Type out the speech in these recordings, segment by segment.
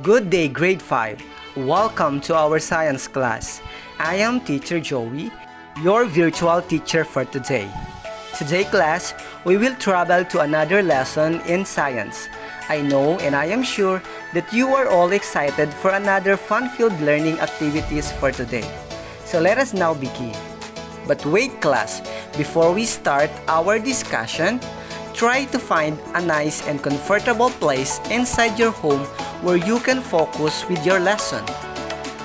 Good day, grade 5. Welcome to our science class. I am Teacher Joey, your virtual teacher for today. Today class, we will travel to another lesson in science. I know and I am sure that you are all excited for another fun-filled learning activities for today. So let us now begin. But wait class, before we start our discussion, try to find a nice and comfortable place inside your home where you can focus with your lesson.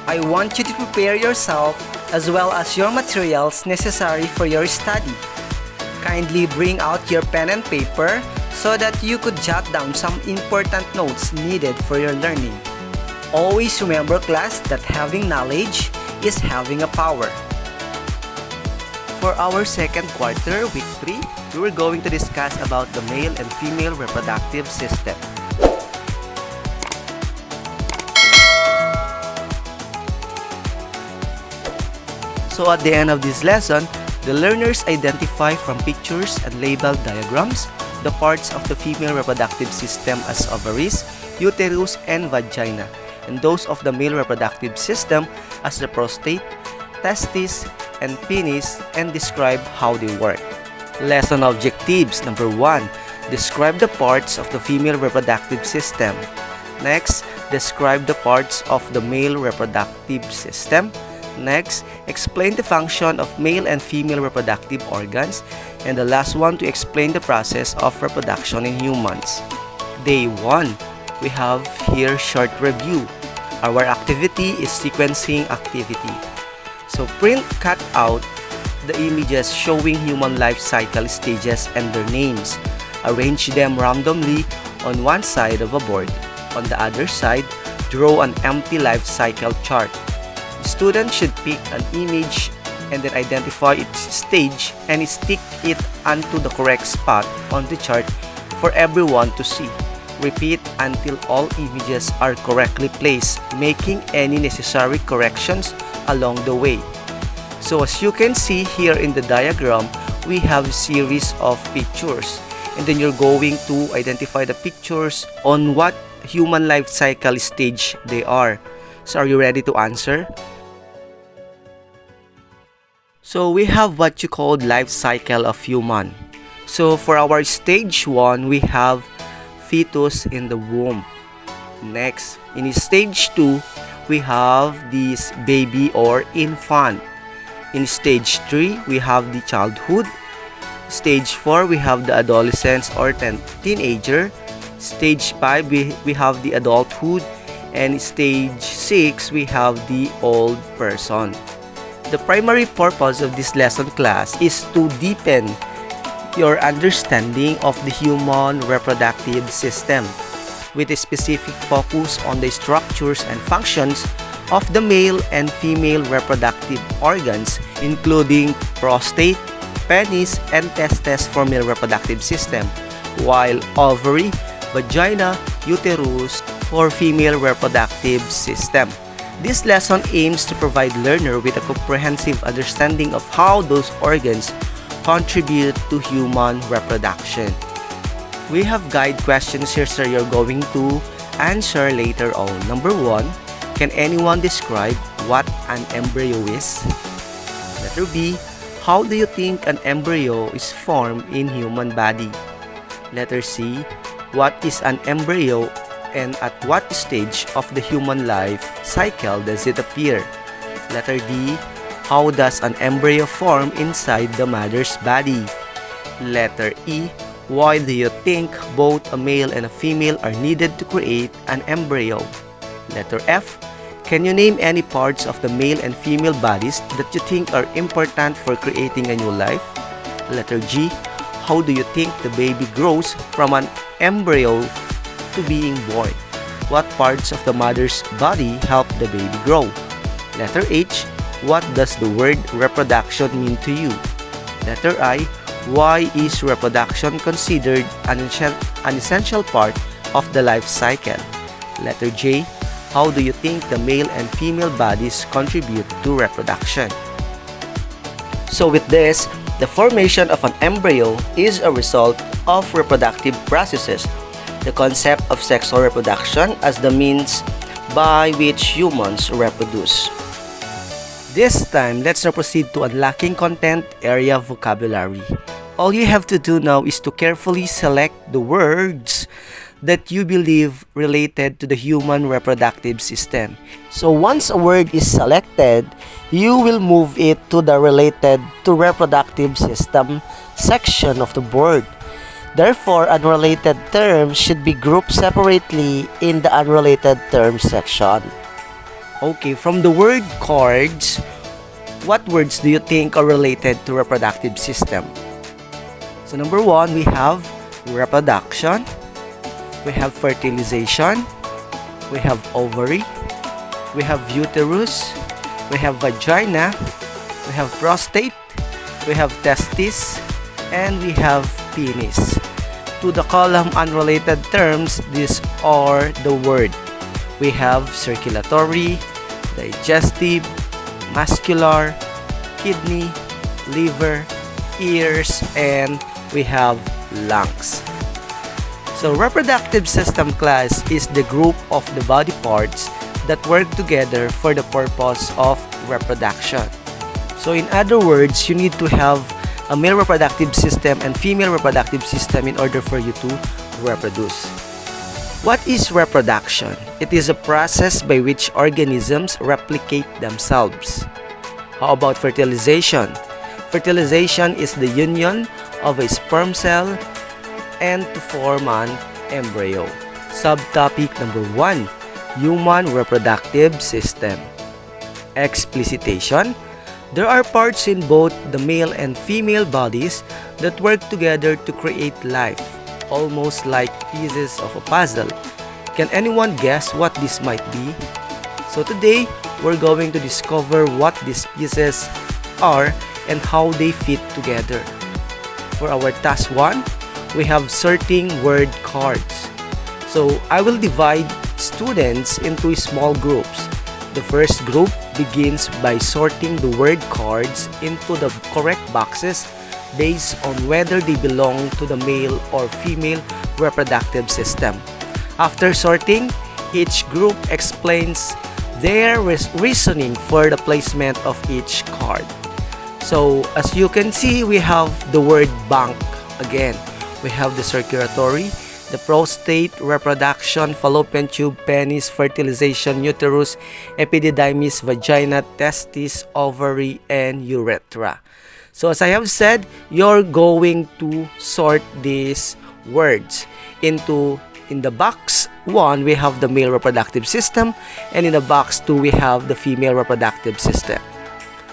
I want you to prepare yourself as well as your materials necessary for your study. Kindly bring out your pen and paper so that you could jot down some important notes needed for your learning. Always remember class that having knowledge is having a power. For our second quarter, week 3, we were going to discuss about the male and female reproductive system. So at the end of this lesson, the learners identify from pictures and labeled diagrams the parts of the female reproductive system as ovaries, uterus, and vagina, and those of the male reproductive system as the prostate, testes, and penis, and describe how they work. Lesson objectives. Number 1. Describe the parts of the female reproductive system. Next, describe the parts of the male reproductive system. Next, explain the function of male and female reproductive organs. And the last one, to explain the process of reproduction in humans. Day 1. We have here short review. Our activity is sequencing activity. So cut out the images showing human life cycle stages and their names. Arrange them randomly on one side of a board. On the other side, draw an empty life cycle chart. The student should pick an image and then identify its stage and stick it onto the correct spot on the chart for everyone to see. Repeat until all images are correctly placed, making any necessary corrections along the way. So as you can see here in the diagram, we have a series of pictures, and then you're going to identify the pictures on what human life cycle stage they are. So are you ready to answer? So we have what you call life cycle of human. So for our stage 1, we have fetus in the womb. Next, in stage 2, we have this baby or infant. In stage 3, we have the childhood. Stage 4, we have the adolescence or teenager. Stage 5, we have the adulthood. And stage 6, we have the old person. The primary purpose of this lesson class is to deepen your understanding of the human reproductive system, with a specific focus on the structures and functions of the male and female reproductive organs, including prostate, penis, and testes for male reproductive system, while ovary, vagina, uterus for female reproductive system. This lesson aims to provide learner with a comprehensive understanding of how those organs contribute to human reproduction. We have guide questions here, so you're going to answer later on. Number 1, can anyone describe what an embryo is? Letter B, how do you think an embryo is formed in human body? Letter C, what is an embryo and at what stage of the human life cycle does it appear? Letter D, how does an embryo form inside the mother's body? Letter E, why do you think both a male and a female are needed to create an embryo? Letter F, can you name any parts of the male and female bodies that you think are important for creating a new life? Letter G, how do you think the baby grows from an embryo to being born? What parts of the mother's body help the baby grow? Letter H, what does the word reproduction mean to you? Letter I, why is reproduction considered an essential part of the life cycle? Letter J, how do you think the male and female bodies contribute to reproduction? So with this, the formation of an embryo is a result of reproductive processes. The concept of sexual reproduction as the means by which humans reproduce. This time, let's now proceed to unlocking content area vocabulary. All you have to do now is to carefully select the words that you believe related to the human reproductive system. So once a word is selected, you will move it to the related to reproductive system section of the board. Therefore, unrelated terms should be grouped separately in the unrelated terms section. Okay, from the word cards, what words do you think are related to reproductive system? So number 1, we have reproduction, we have fertilization, we have ovary, we have uterus, we have vagina, we have prostate, we have testis, and we have penis. To the column unrelated terms, these are the word. We have circulatory, digestive, muscular, kidney, liver, ears, and we have lungs. So reproductive system class is the group of the body parts that work together for the purpose of reproduction. So in other words, you need to have a male reproductive system and female reproductive system in order for you to reproduce. What is reproduction? It is a process by which organisms replicate themselves. How about fertilization? Fertilization is the union of a sperm cell and to form an embryo. Subtopic number 1, human reproductive system. Explicitation. There are parts in both the male and female bodies that work together to create life, almost like pieces of a puzzle. Can anyone guess what this might be? So today, we're going to discover what these pieces are and how they fit together. For our task 1, we have sorting word cards. So I will divide students into small groups. The first group begins by sorting the word cards into the correct boxes based on whether they belong to the male or female reproductive system. After sorting, each group explains their reasoning for the placement of each card. So as you can see, we have the word bank again. We have the circulatory, the prostate, reproduction, fallopian tube, penis, fertilization, uterus, epididymis, vagina, testis, ovary, and urethra. So as I have said, you're going to sort these words into, in the box 1, we have the male reproductive system, and in the box 2, we have the female reproductive system.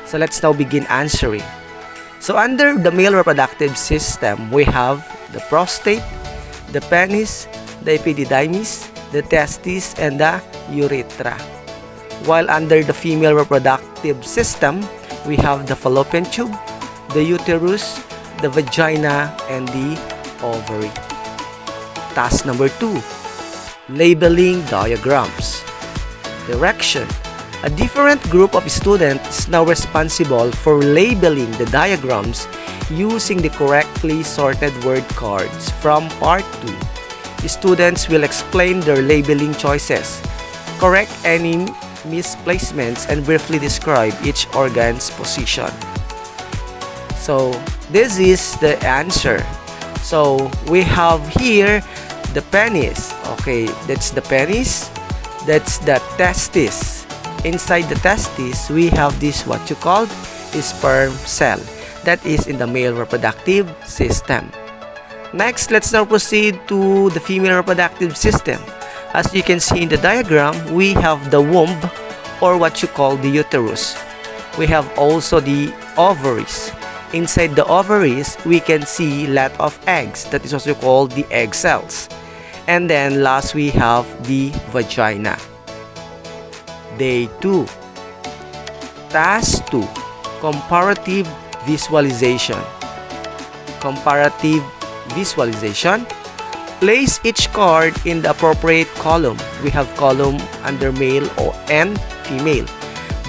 So let's now begin answering. So under the male reproductive system, we have the prostate, the penis, the epididymis, the testis, and the urethra. While under the female reproductive system, we have the fallopian tube, the uterus, the vagina, and the ovary. Task number 2, labeling diagrams. Direction. A different group of students is now responsible for labeling the diagrams using the correctly sorted word cards from part 2. The students will explain their labeling choices, correct any misplacements, and briefly describe each organ's position. So this is the answer. So we have here the penis. Okay, that's the penis. That's the testis. Inside the testis, we have this what you call a sperm cell. That is in the male reproductive system. Next, let's now proceed to the female reproductive system. As you can see in the diagram, we have the womb, or what you call the uterus. We have also the ovaries. Inside the ovaries, we can see a lot of eggs. That is also called the egg cells. And then last, we have the vagina. Day 2. Task 2. Comparative visualization. Comparative visualization. Place each card in the appropriate column. We have column under male and female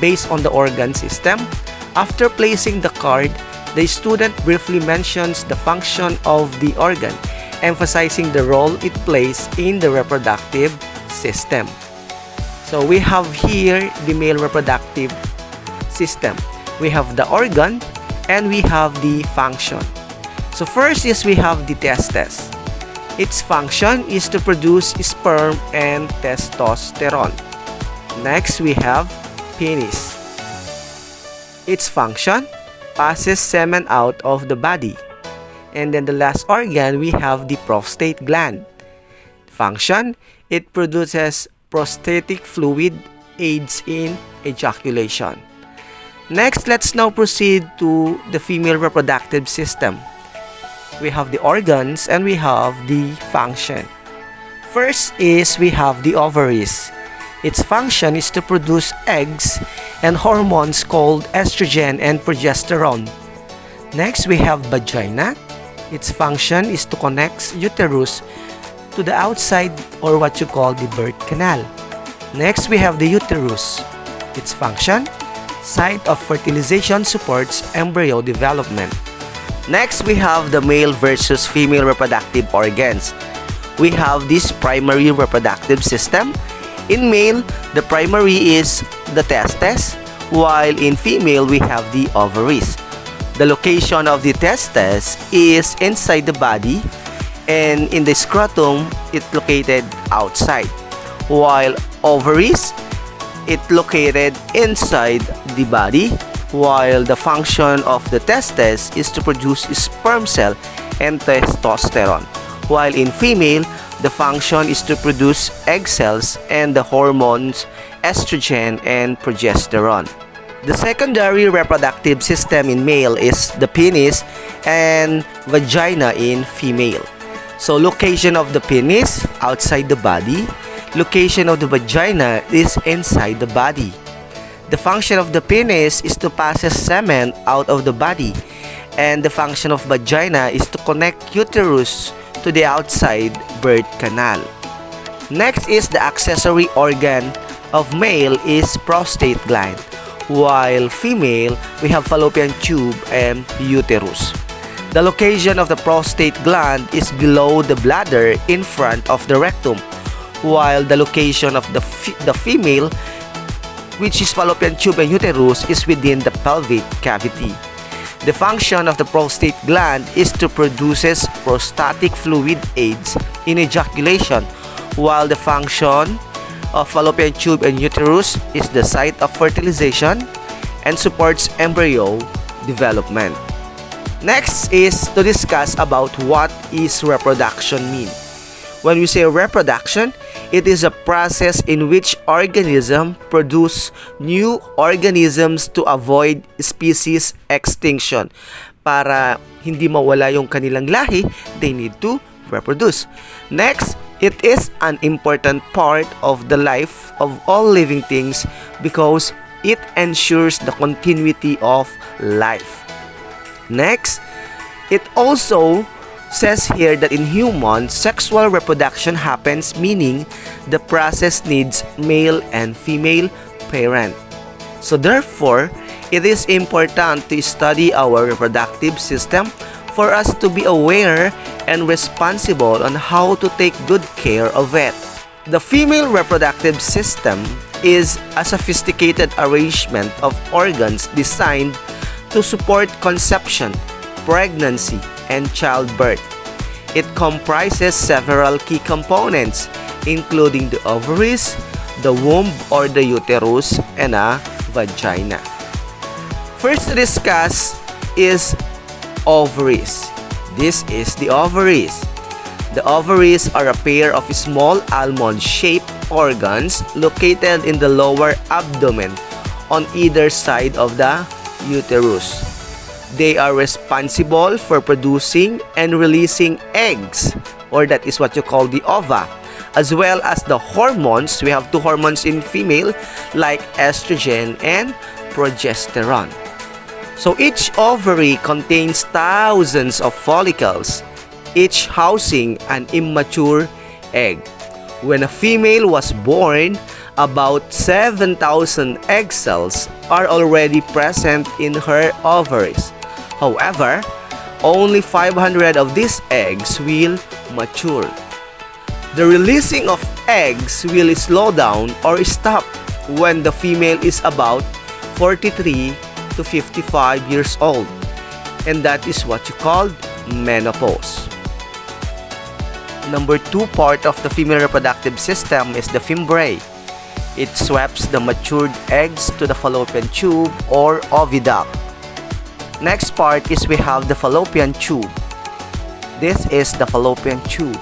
based on the organ system. After placing the card, the student briefly mentions the function of the organ, emphasizing the role it plays in the reproductive system. So we have here the male reproductive system. We have the organ and we have the function. So first is we have the testes. Its function is to produce sperm and testosterone. Next we have penis. Its function passes semen out of the body. And then the last organ we have the prostate gland. Function, it produces prostatic fluid, aids in ejaculation. Next, let's now proceed to the female reproductive system. We have the organs and we have the function. First is we have the ovaries. Its function is to produce eggs and hormones called estrogen and progesterone. Next, we have vagina. Its function is to connect uterus to the outside or what you call the birth canal. Next, we have the uterus. Its function, site of fertilization, supports embryo development. Next, we have the male versus female reproductive organs. We have this primary reproductive system. In male, the primary is the testes, while in female, we have the ovaries. The location of the testes is inside the body, and in the scrotum, it's located outside, while ovaries, it's located inside the body, while the function of the testes is to produce sperm cell and testosterone, while in female, the function is to produce egg cells and the hormones estrogen and progesterone. The secondary reproductive system in male is the penis and vagina in female. So location of the penis outside the body, location of the vagina is inside the body. The function of the penis is to pass semen out of the body, and the function of vagina is to connect uterus to the outside birth canal. Next is the accessory organ of male is prostate gland, while female we have fallopian tube and uterus. The location of the prostate gland is below the bladder in front of the rectum, while the location of the female, which is fallopian tube and uterus, is within the pelvic cavity. The function of the prostate gland is to produce prostatic fluid, aids in ejaculation, while the function of fallopian tube and uterus is the site of fertilization and supports embryo development. Next is to discuss about what is reproduction mean. When we say reproduction, it is a process in which organisms produce new organisms to avoid species extinction. Para hindi mawala yung kanilang lahi, they need to reproduce. Next, it is an important part of the life of all living things because it ensures the continuity of life. Next, it also says here that in humans, sexual reproduction happens, meaning the process needs male and female parent. So therefore, it is important to study our reproductive system for us to be aware and responsible on how to take good care of it. The female reproductive system is a sophisticated arrangement of organs designed to support conception, pregnancy, and childbirth. It comprises several key components, including the ovaries, the womb or the uterus, and a vagina. First to discuss is ovaries. This is the ovaries. The ovaries are a pair of small almond-shaped organs located in the lower abdomen on either side of the uterus. They are responsible for producing and releasing eggs, or that is what you call the ova, as well as the hormones. We have two hormones in female like estrogen and progesterone. So each ovary contains thousands of follicles, each housing an immature egg. When a female was born, about 7,000 egg cells are already present in her ovaries. However, only 500 of these eggs will mature. The releasing of eggs will slow down or stop when the female is about 43 to 55 years old, and that is what you call menopause. Number 2 part of the female reproductive system is the fimbriae. It swaps the matured eggs to the fallopian tube or oviduct. Next part is we have the fallopian tube. This is the fallopian tube.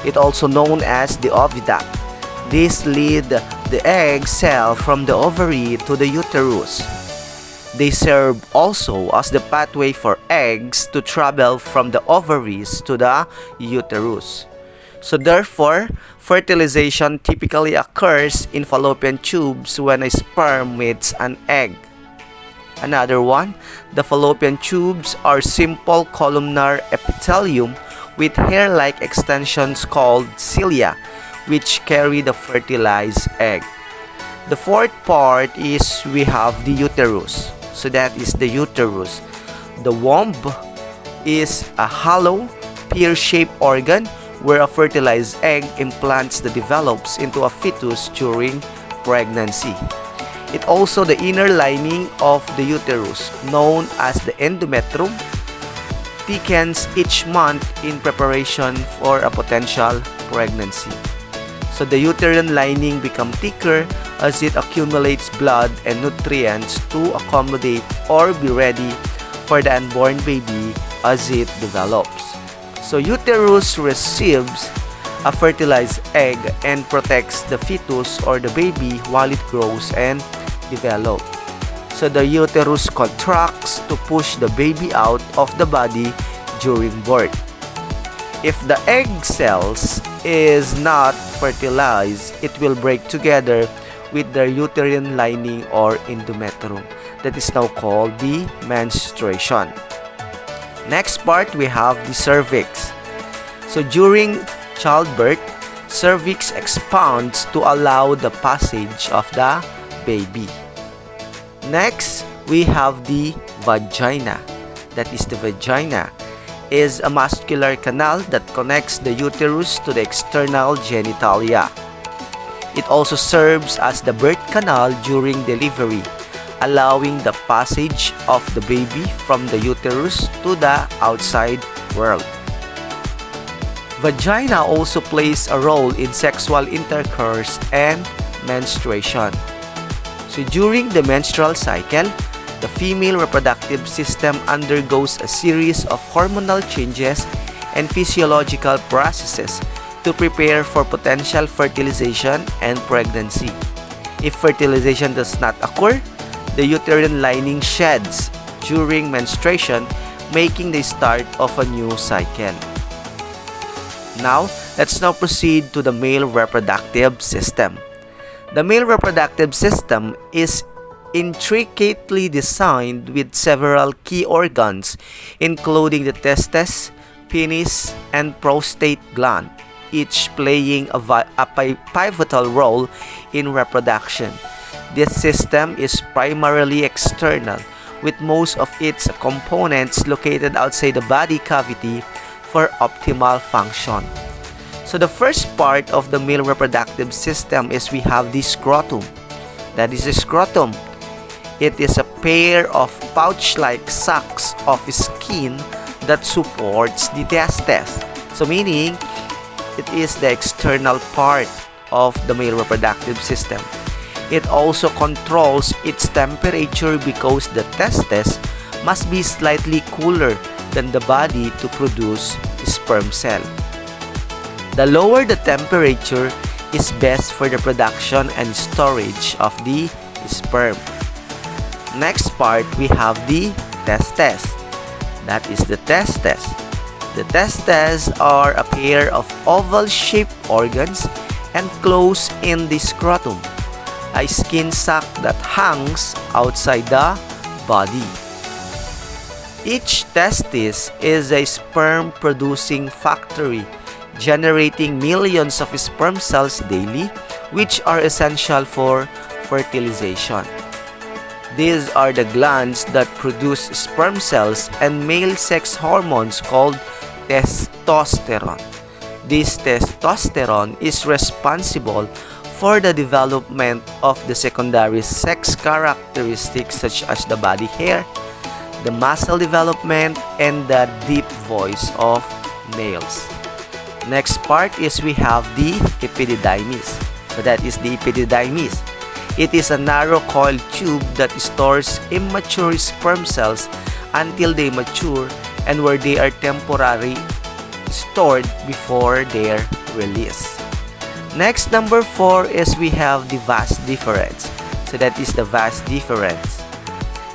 It also known as the oviduct. This lead the egg cell from the ovary to the uterus. They serve also as the pathway for eggs to travel from the ovaries to the uterus. So therefore, fertilization typically occurs in fallopian tubes when a sperm meets an egg. Another one, the fallopian tubes are simple columnar epithelium with hair-like extensions called cilia, which carry the fertilized egg. The fourth part is we have the uterus. So that is the uterus. The womb is a hollow, pear-shaped organ where a fertilized egg implants that develops into a fetus during pregnancy. It also the inner lining of the uterus, known as the endometrium, thickens each month in preparation for a potential pregnancy. So the uterine lining becomes thicker as it accumulates blood and nutrients to accommodate or be ready for the unborn baby as it develops. So uterus receives a fertilized egg and protects the fetus or the baby while it grows and develops. So the uterus contracts to push the baby out of the body during birth. If the egg cells is not fertilized, it will break together with the uterine lining or endometrium. That is now called the menstruation. Next part, we have the cervix. So during childbirth, cervix expands to allow the passage of the baby. Next, we have the vagina. That is the vagina is a muscular canal that connects the uterus to the external genitalia. It also serves as the birth canal during delivery, allowing the passage of the baby from the uterus to the outside world. Vagina also plays a role in sexual intercourse and menstruation. So during the menstrual cycle, the female reproductive system undergoes a series of hormonal changes and physiological processes to prepare for potential fertilization and pregnancy. If fertilization does not occur, the uterine lining sheds during menstruation, making the start of a new cycle. Now, let's now proceed to the male reproductive system. The male reproductive system is intricately designed with several key organs, including the testes, penis, and prostate gland, each playing a pivotal role in reproduction. This system is primarily external, with most of its components located outside the body cavity for optimal function. So the first part of the male reproductive system is we have the scrotum. That is the scrotum. It is a pair of pouch-like sacs of skin that supports the testes. So meaning, it is the external part of the male reproductive system. It also controls its temperature because the testes must be slightly cooler than the body to produce sperm cell. The lower the temperature is best for the production and storage of the sperm. Next part, we have the testes. That is the testes. The testes are a pair of oval-shaped organs enclosed in the scrotum, a skin sac that hangs outside the body. Each testis is a sperm-producing factory, generating millions of sperm cells daily, which are essential for fertilization. These are the glands that produce sperm cells and male sex hormones called testosterone. This testosterone is responsible for the development of the secondary sex characteristics such as the body hair, the muscle development, and the deep voice of males. Next part is we have the epididymis. So that is the epididymis. It is a narrow coiled tube that stores immature sperm cells until they mature and where they are temporarily stored before their release. Next, number 4 is we have the vas deferens. So that is the vas deferens.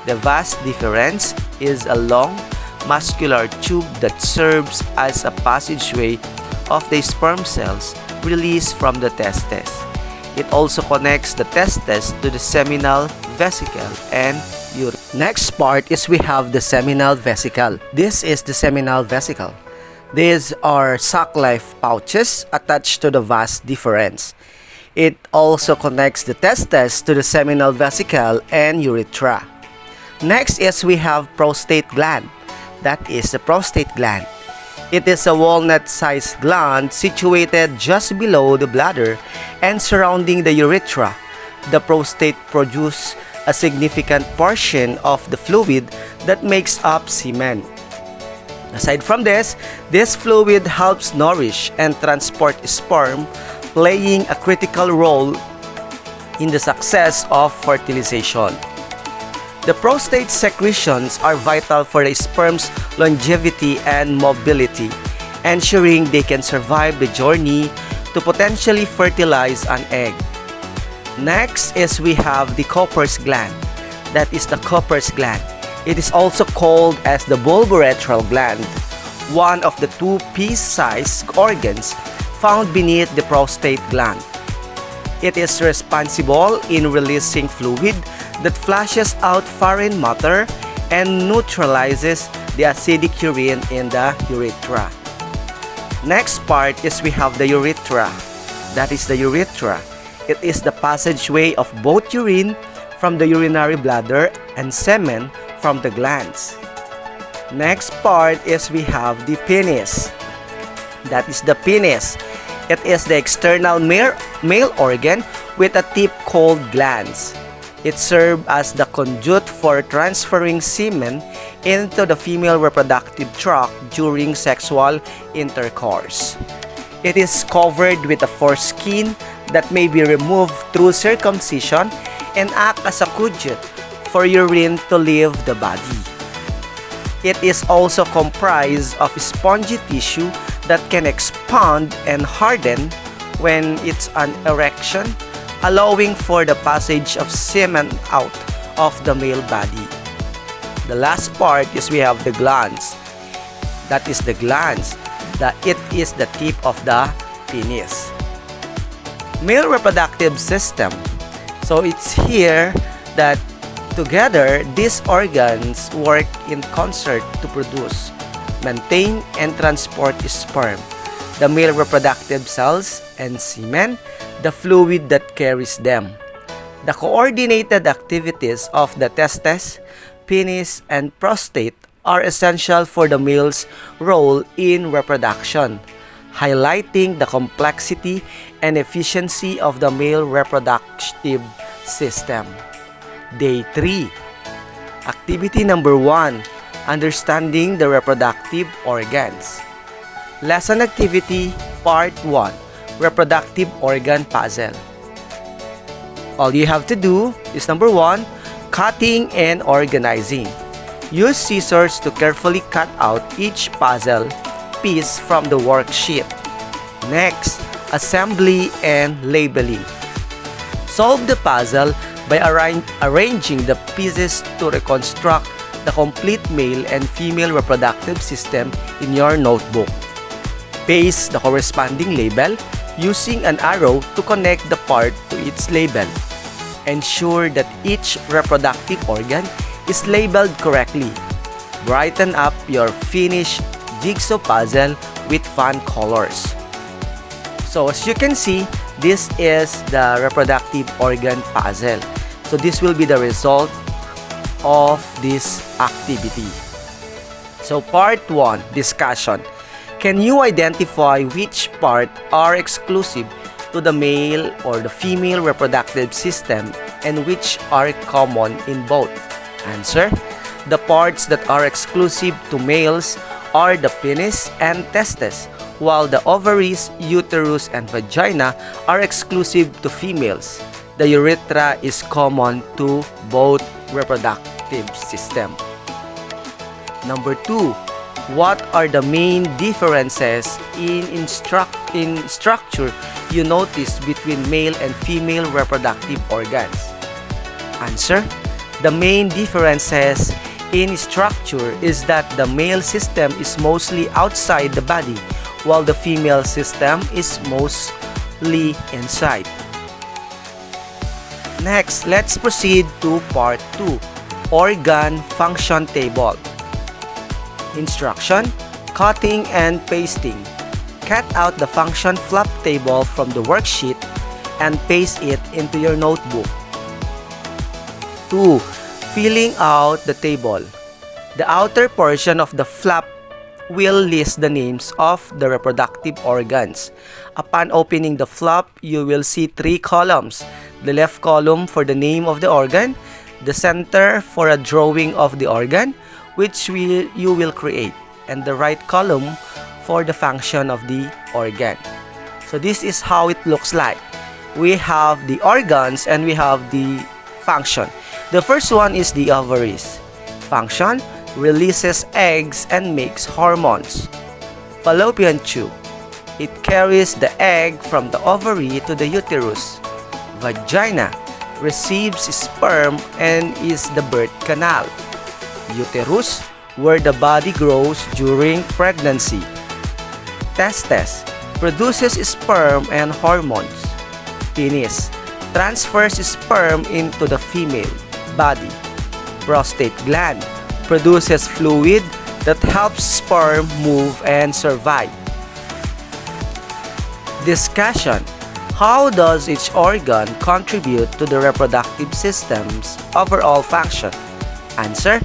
The vas deferens is a long muscular tube that serves as a passageway of the sperm cells released from the testes. It also connects the testes to the seminal vesicle and urethra. Next part is we have the seminal vesicle. This is the seminal vesicle. These are sac-like pouches attached to the vas deferens. It also connects the testes to the seminal vesicle and urethra. Next is we have prostate gland. That is the prostate gland. It is a walnut-sized gland situated just below the bladder and surrounding the urethra. The prostate produces a significant portion of the fluid that makes up semen. Aside from this fluid helps nourish and transport sperm, playing a critical role in the success of fertilization. The prostate secretions are vital for the sperm's longevity and mobility, ensuring they can survive the journey to potentially fertilize an egg. Next is we have the Cowper's gland. That is the Cowper's gland. It is also called as the bulbourethral gland, one of the two pea-sized organs found beneath the prostate gland. It is responsible in releasing fluid that flushes out foreign matter and neutralizes the acidic urine in the urethra. Next part is we have the urethra. That is the urethra. It is the passageway of both urine from the urinary bladder and semen from the glands. Next part is we have the penis. That is the penis. It is the external male organ with a tip called glans. It serves as the conduit for transferring semen into the female reproductive tract during sexual intercourse. It is covered with a foreskin that may be removed through circumcision and act as a conduit for urine to leave the body. It is also comprised of spongy tissue that can expand and harden when it's an erection, allowing for the passage of semen out of the male body. The last part is we have the glans. That is the glans. It is the tip of the penis. Male reproductive system. So it's here that together these organs work in concert to produce, maintain, and transport sperm, the male reproductive cells, and semen, the fluid that carries them. The coordinated activities of the testes, penis, and prostate are essential for the male's role in reproduction, highlighting the complexity and efficiency of the male reproductive system. Day 3. Activity number 1. Understanding the reproductive organs. Lesson activity part 1. Reproductive organ puzzle. All you have to do is number 1. Cutting and organizing. Use scissors to carefully cut out each puzzle piece from the worksheet. Next, assembly and labeling. Solve the puzzle by arranging the pieces to reconstruct the complete male and female reproductive system in your notebook. Paste the corresponding label using an arrow to connect the part to its label. Ensure that each reproductive organ is labeled correctly. Brighten up your finished jigsaw puzzle with fun colors. So as you can see, this is the reproductive organ puzzle. So this will be the result of this activity. So part 1, discussion. Can you identify which part are exclusive to the male or the female reproductive system and which are common in both? Answer: the parts that are exclusive to males are the penis and testes, while the ovaries, uterus, and vagina are exclusive to females. The urethra is common to both reproductive system. Number 2. What are the main differences in structure you notice between male and female reproductive organs? Answer: the main differences in structure is that the male system is mostly outside the body, while the female system is mostly inside. Next, let's proceed to part 2, organ function table. Instruction: cutting and pasting. Cut out the function flap table from the worksheet and paste it into your notebook. 2. Filling out the table. The outer portion of the flap will list the names of the reproductive organs. Upon opening the flap, you will see 3 columns. The left column for the name of the organ, the center for a drawing of the organ, which you will create, and the right column for the function of the organ. So this is how it looks like. We have the organs and we have the function. The first one is the ovaries. Function: releases eggs and makes hormones. Fallopian tube: it carries the egg from the ovary to the uterus. Vagina: receives sperm and is the birth canal. Uterus: where the body grows during pregnancy. Testes: produces sperm and hormones. Penis: transfers sperm into the female body. Prostate gland: produces fluid that helps sperm move and survive. Discussion: how does each organ contribute to the reproductive system's overall function? Answer: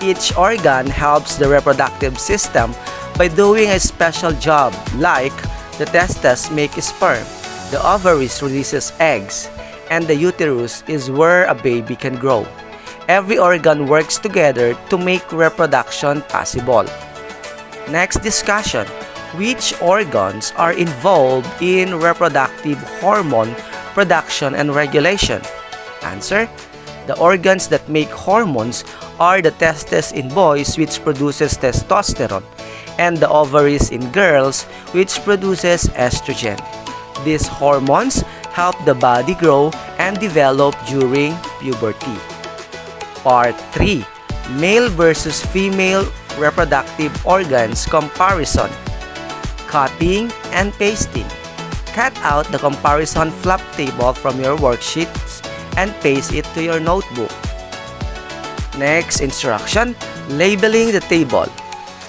each organ helps the reproductive system by doing a special job, like the testes make sperm, the ovaries releases eggs, and the uterus is where a baby can grow. Every organ works together to make reproduction possible. Next discussion: which organs are involved in reproductive hormone production and regulation? Answer: the organs that make hormones are the testes in boys, which produces testosterone, and the ovaries in girls, which produces estrogen. These hormones help the body grow and develop during puberty. Part 3. Male versus female reproductive organs comparison. Cutting and pasting. Cut out the comparison flap table from your worksheets and paste it to your notebook. Next instruction: labeling the table.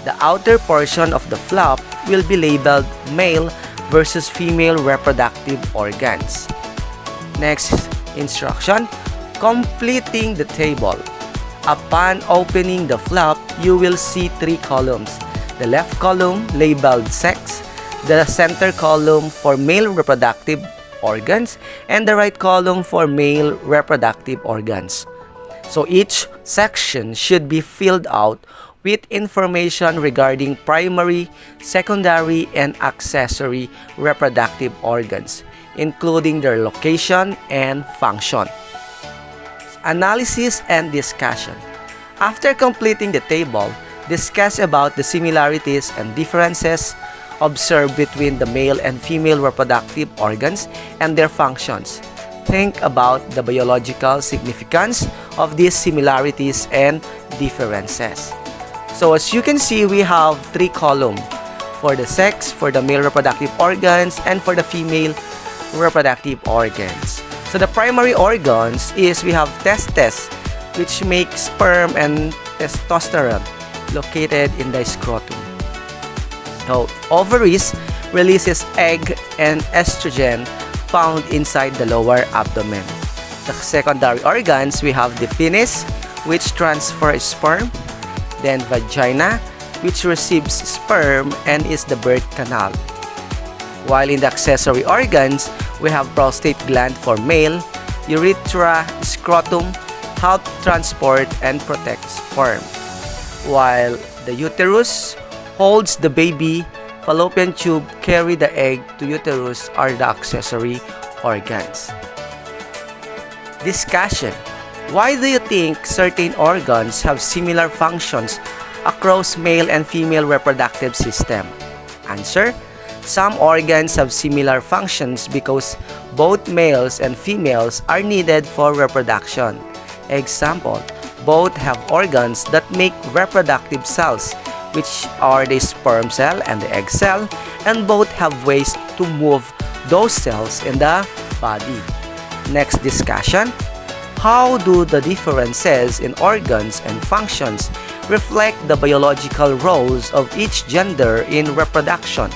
The outer portion of the flap will be labeled male versus female reproductive organs. Next instruction: completing the table. Upon opening the flap, you will see 3 columns. The left column labeled sex, the center column for male reproductive organs, and the right column for male reproductive organs. So each section should be filled out with information regarding primary, secondary, and accessory reproductive organs, including their location and function. Analysis and discussion. After completing the table, discuss about the similarities and differences observed between the male and female reproductive organs and their functions. Think about the biological significance of these similarities and differences. So as you can see, we have 3 columns for the sex, for the male reproductive organs, and for the female reproductive organs. So the primary organs is we have testes, which make sperm and testosterone located in the scrotum. So ovaries releases egg and estrogen found inside the lower abdomen. The secondary organs, we have the penis, which transfers sperm, then vagina, which receives sperm and is the birth canal. While in the accessory organs, we have prostate gland for male, urethra, scrotum, help transport and protect sperm. While the uterus holds the baby, fallopian tube carry the egg to uterus are the accessory organs. Discussion. Why do you think certain organs have similar functions across male and female reproductive system? Answer. Some organs have similar functions because both males and females are needed for reproduction. Example, both have organs that make reproductive cells, which are the sperm cell and the egg cell, and both have ways to move those cells in the body. Next discussion. How do the differences in organs and functions reflect the biological roles of each gender in reproduction?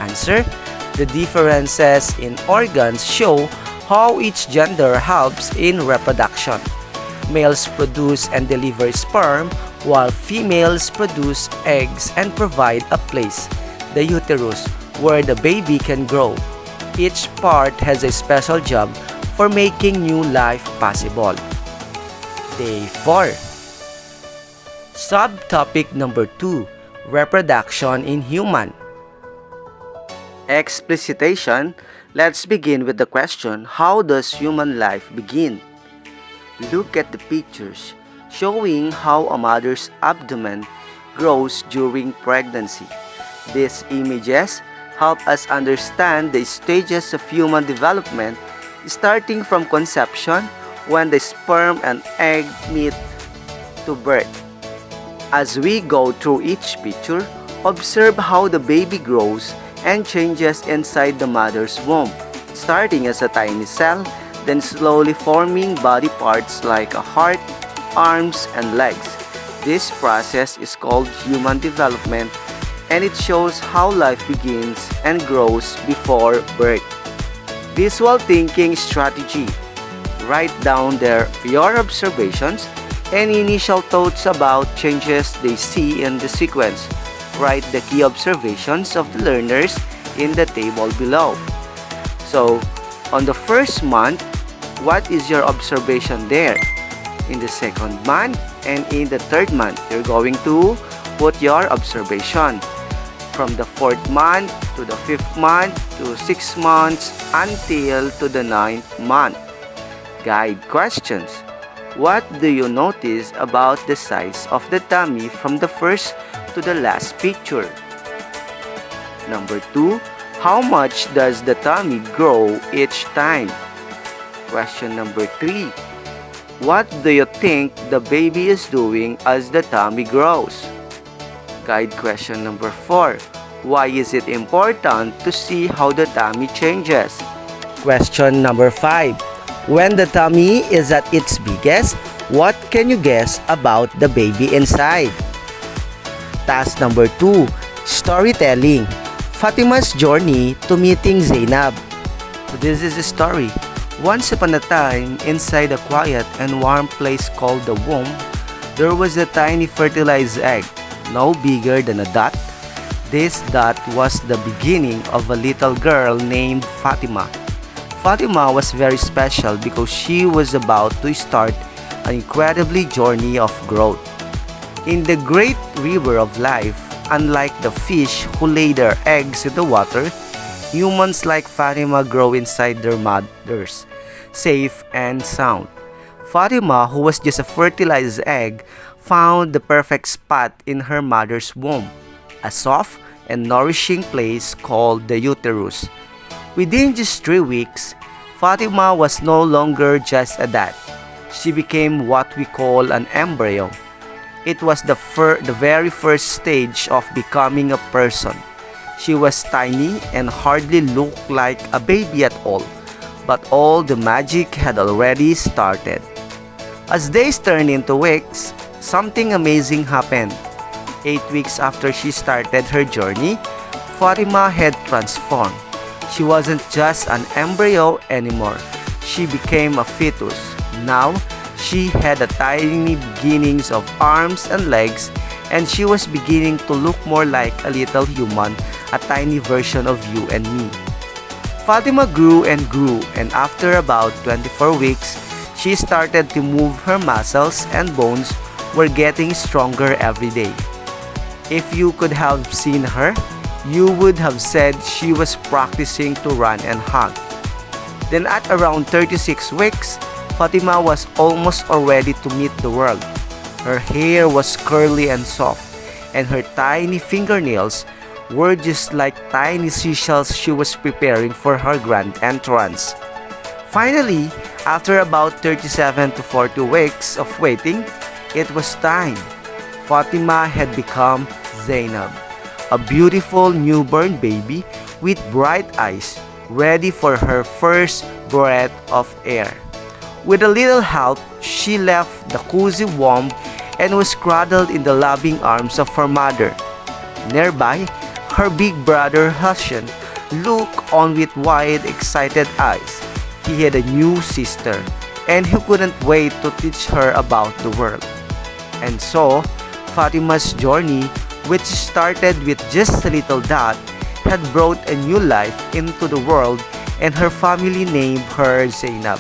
Answer. The differences in organs show how each gender helps in reproduction. Males produce and deliver sperm, while females produce eggs and provide a place, the uterus, where the baby can grow. Each part has a special job for making new life possible. Day 4. Subtopic number 2. Reproduction in human. Explicitation. Let's begin with the question, how does human life begin? Look at the pictures showing how a mother's abdomen grows during pregnancy. These images help us understand the stages of human development starting from conception when the sperm and egg meet to birth. As we go through each picture, observe how the baby grows and changes inside the mother's womb, starting as a tiny cell, then slowly forming body parts like a heart, arms, and legs. This process is called human development, and it shows how life begins and grows before birth. Visual thinking strategy. Write down your observations and initial thoughts about changes they see in the sequence. Write the key observations of the learners in the table below. So, on the first month, what is your observation there? In the second month and in the third month, you're going to put your observation. From the fourth month to the fifth month to 6 months until to the 9th month. Guide questions. What do you notice about the size of the tummy from the first to the last picture? Number 2. How much does the tummy grow each time? Question number 3. What do you think the baby is doing as the tummy grows? Guide question number 4. Why is it important to see how the tummy changes? Question number 5. When the tummy is at its biggest, what can you guess about the baby inside? Task number 2. Storytelling. Fatima's journey to meeting Zainab. So this is a story. Once upon a time, inside a quiet and warm place called the womb, there was a tiny fertilized egg, no bigger than a dot. This dot was the beginning of a little girl named Fatima. Fatima was very special because she was about to start an incredibly journey of growth. In the great river of life, unlike the fish who lay their eggs in the water, humans like Fatima grow inside their mothers, safe and sound. Fatima, who was just a fertilized egg, found the perfect spot in her mother's womb, a soft and nourishing place called the uterus. Within just 3 weeks, Fatima was no longer just a dot. She became what we call an embryo. It was the very first stage of becoming a person. She was tiny and hardly looked like a baby at all, but all the magic had already started. As days turned into weeks, something amazing happened. 8 weeks after she started her journey, Fatima had transformed. She wasn't just an embryo anymore. She became a fetus. Now, she had a tiny beginnings of arms and legs and she was beginning to look more like a little human, a tiny version of you and me. Fatima grew, and after about 24 weeks, she started to move. Her muscles and bones were getting stronger every day. If you could have seen her, you would have said she was practicing to run and hug. Then at around 36 weeks, Fatima was almost ready to meet the world. Her hair was curly and soft, and her tiny fingernails were just like tiny seashells. She was preparing for her grand entrance. Finally, after about 37 to 40 weeks of waiting, it was time. Fatima had become Zainab, a beautiful newborn baby with bright eyes, ready for her first breath of air. With a little help, she left the cozy womb and was cradled in the loving arms of her mother. Nearby, her big brother Hassan looked on with wide, excited eyes. He had a new sister, and he couldn't wait to teach her about the world. And so, Fatima's journey, which started with just a little dot, had brought a new life into the world, and her family named her Zainab.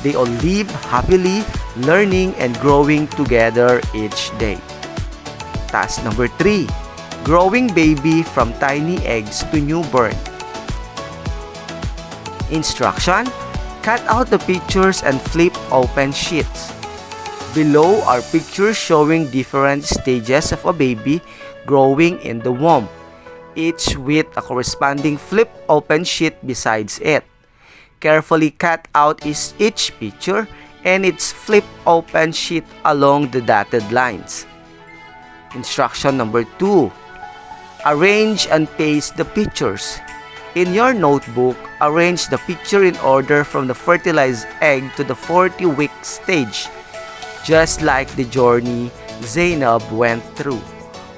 They all lived happily, learning and growing together each day. Task number 3. Growing baby from tiny eggs to newborn. Instruction: cut out the pictures and flip open sheets. Below are pictures showing different stages of a baby growing in the womb, each with a corresponding flip open sheet besides it. Carefully cut out each picture and its flip open sheet along the dotted lines. Instruction number 2. Arrange and paste the pictures. In your notebook, arrange the picture in order from the fertilized egg to the 40-week stage, just like the journey Zainab went through.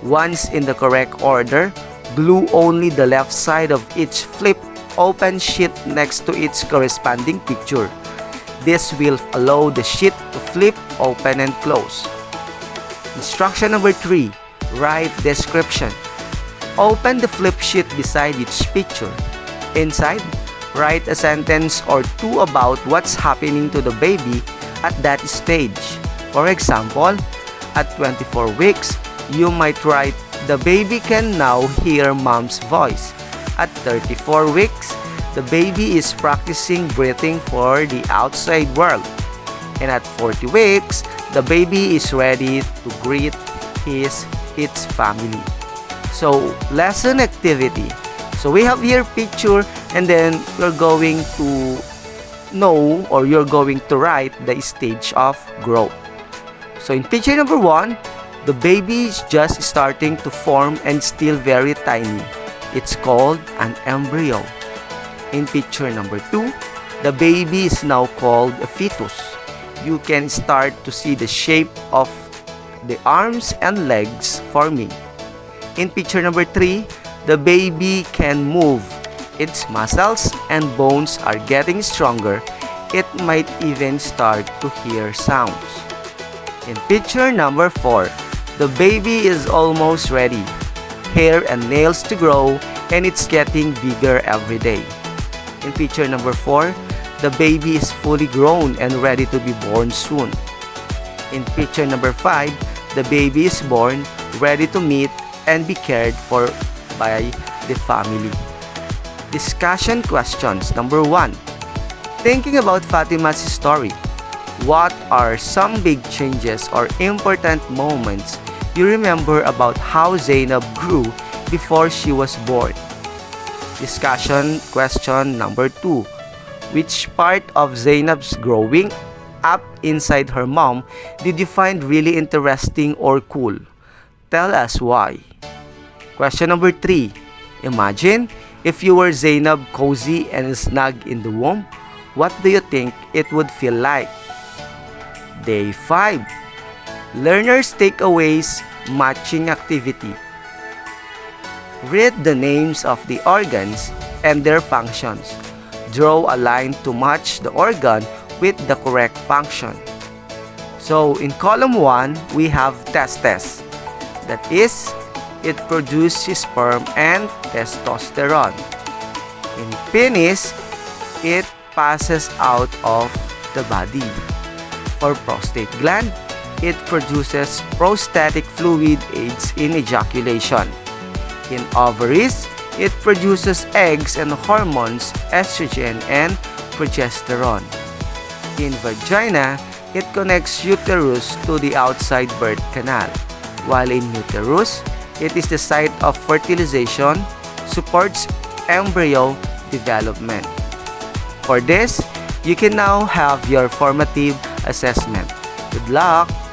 Once in the correct order, glue only the left side of each flip open sheet next to its corresponding picture. This will allow the sheet to flip open and close. Instruction number 3. Write description. Open the flip sheet beside each picture. Inside, write a sentence or two about what's happening to the baby at that stage. For example, at 24 weeks, you might write, "The baby can now hear mom's voice." At 34 weeks, the baby is practicing breathing for the outside world. And at 40 weeks, the baby is ready to greet its family. So, lesson activity. So, we have here picture, and then you're going to know, or you're going to write the stage of growth. So, in picture number 1, the baby is just starting to form and still very tiny. It's called an embryo. In picture number 2, the baby is now called a fetus. You can start to see the shape of the arms and legs forming. In picture number 3, the baby can move. Its muscles and bones are getting stronger. It might even start to hear sounds. In picture number 4, the baby is almost ready. Hair and nails to grow, and it's getting bigger every day. In picture number 4, the baby is fully grown and ready to be born soon. In picture number 5, the baby is born, ready to meet and be cared for by the family. Discussion questions. Number 1. Thinking about Fatima's story, what are some big changes or important moments you remember about how Zainab grew before she was born? Discussion question number 2. Which part of Zainab's growing up inside her mom did you find really interesting or cool? Tell us why. Question number 3. Imagine if you were Zainab, cozy and snug in the womb. What do you think it would feel like? Day 5. Learners' takeaways, matching activity. Read the names of the organs and their functions. Draw a line to match the organ with the correct function. So, in column 1, we have testes. That is, it produces sperm and testosterone. In penis, it passes out of the body. For prostate gland, it produces prostatic fluid, aids in ejaculation. In ovaries, it produces eggs and hormones, estrogen and progesterone. In vagina, it connects uterus to the outside birth canal, while in uterus, it is the site of fertilization, supports embryo development. For this, you can now have your formative assessment. Good luck!